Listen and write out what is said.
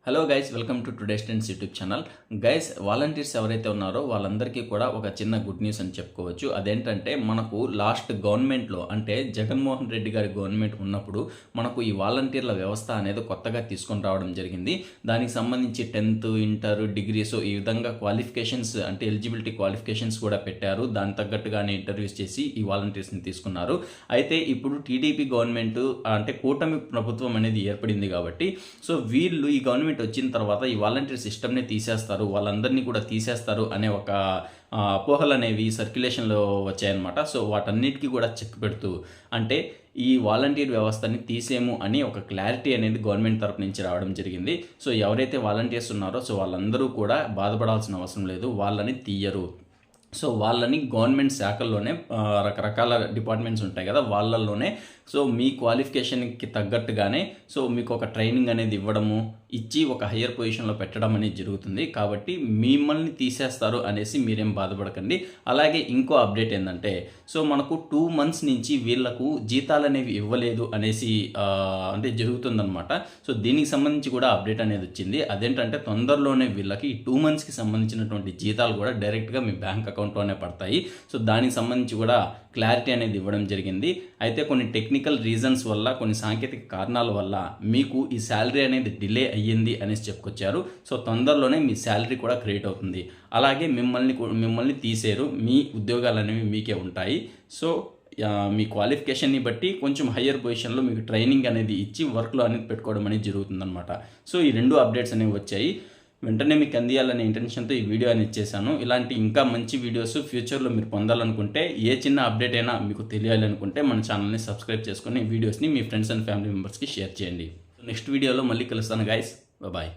Hello guys, welcome to today stents YouTube channel. Guys, volunteers ఎవరైతే ఉన్నారో వాళ్ళందరికీ కూడా ఒక చిన్న గుడ్ న్యూస్ అని చెప్పుకోవచ్చు. అదేంటంటే మనకు లాస్ట్ గవర్నమెంట్లో అంటే జగన్మోహన్ రెడ్డి గారి గవర్నమెంట్ ఉన్నప్పుడు మనకు ఈ వాలంటీర్ల వ్యవస్థ అనేది కొత్తగా తీసుకొని రావడం జరిగింది. దానికి సంబంధించి 10th, ఇంటర్, డిగ్రీ ఈ విధంగా క్వాలిఫికేషన్స్ అంటే ఎలిజిబిలిటీ క్వాలిఫికేషన్స్ కూడా పెట్టారు. దాని తగ్గట్టుగానే ఇంటర్వ్యూస్ చేసి ఈ వాలంటీర్స్ని తీసుకున్నారు. అయితే ఇప్పుడు టీడీపీ గవర్నమెంట్ అంటే కూటమి ప్రభుత్వం అనేది ఏర్పడింది కాబట్టి వీళ్ళు ఈ గవర్నమెంట్ వచ్చిన తర్వాత ఈ వాలంటీర్ సిస్టమ్ని తీసేస్తారు, వాళ్ళందరినీ కూడా తీసేస్తారు అనే ఒక అపోహలు అనేవి సర్క్యులేషన్లో వచ్చాయన్నమాట. వాటన్నిటికీ కూడా చెక్ పెడుతూ అంటే ఈ వాలంటీర్ వ్యవస్థని తీసేము అని ఒక క్లారిటీ అనేది గవర్నమెంట్ తరపు నుంచి రావడం జరిగింది. ఎవరైతే వాలంటీర్స్ ఉన్నారో వాళ్ళందరూ కూడా బాధపడాల్సిన అవసరం లేదు, వాళ్ళని తీయరు. వాళ్ళని గవర్నమెంట్ శాఖల్లోనే రకరకాల డిపార్ట్మెంట్స్ ఉంటాయి కదా, వాళ్ళల్లోనే మీ క్వాలిఫికేషన్కి తగ్గట్టుగానే మీకు ఒక ట్రైనింగ్ అనేది ఇచ్చి ఒక హయ్యర్ పొజిషన్లో పెట్టడం అనేది జరుగుతుంది. కాబట్టి మిమ్మల్ని తీసేస్తారు అనేసి మీరేం బాధపడకండి. అలాగే ఇంకో అప్డేట్ ఏంటంటే మనకు 2 months నుంచి వీళ్లకు జీతాలు అనేవి ఇవ్వలేదు అనేసి అంటే జరుగుతుందన్నమాట. దీనికి సంబంధించి కూడా అప్డేట్ అనేది వచ్చింది. అదేంటంటే తొందరలోనే వీళ్ళకి 2 monthsకి సంబంధించినటువంటి జీతాలు కూడా డైరెక్ట్గా మీ బ్యాంక్ అకౌంట్లోనే పడతాయి. దానికి సంబంధించి కూడా క్లారిటీ అనేది ఇవ్వడం జరిగింది. అయితే కొన్ని టెక్నికల్ రీజన్స్ వల్ల, కొన్ని సాంకేతిక కారణాల వల్ల మీకు ఈ శాలరీ అనేది డిలే అయ్యింది అనేసి చెప్పుకొచ్చారు. తొందరలోనే మీ శాలరీ కూడా క్రియేట్ అవుతుంది. అలాగే మిమ్మల్ని తీసేరు, మీ ఉద్యోగాలు అనేవి మీకే ఉంటాయి. మీ క్వాలిఫికేషన్ని బట్టి కొంచెం హయ్యర్ పొజిషన్లో మీకు ట్రైనింగ్ అనేది ఇచ్చి వర్క్లో అనేది పెట్టుకోవడం అనేది జరుగుతుందన్నమాట. ఈ 2 అప్డేట్స్ అనేవి వచ్చాయి. వెంటనే మీకు అందియాలనే ఇంటెన్షన్తో ఈ వీడియో అనేది ఇచ్చేసాను. ఇలాంటి ఇంకా మంచి వీడియోస్ ఫ్యూచర్లో మీరు పొందాలనుకుంటే, ఏ చిన్న అప్డేట్ అయినా మీకు తెలియాలనుకుంటే మన ఛానల్ని సబ్స్క్రైబ్ చేసుకొని వీడియోస్ని మీ ఫ్రెండ్స్ అండ్ ఫ్యామిలీ మెంబర్స్కి షేర్ చేయండి. నెక్స్ట్ వీడియోలో మళ్ళీ కలుస్తాను గైస్. బాయ్.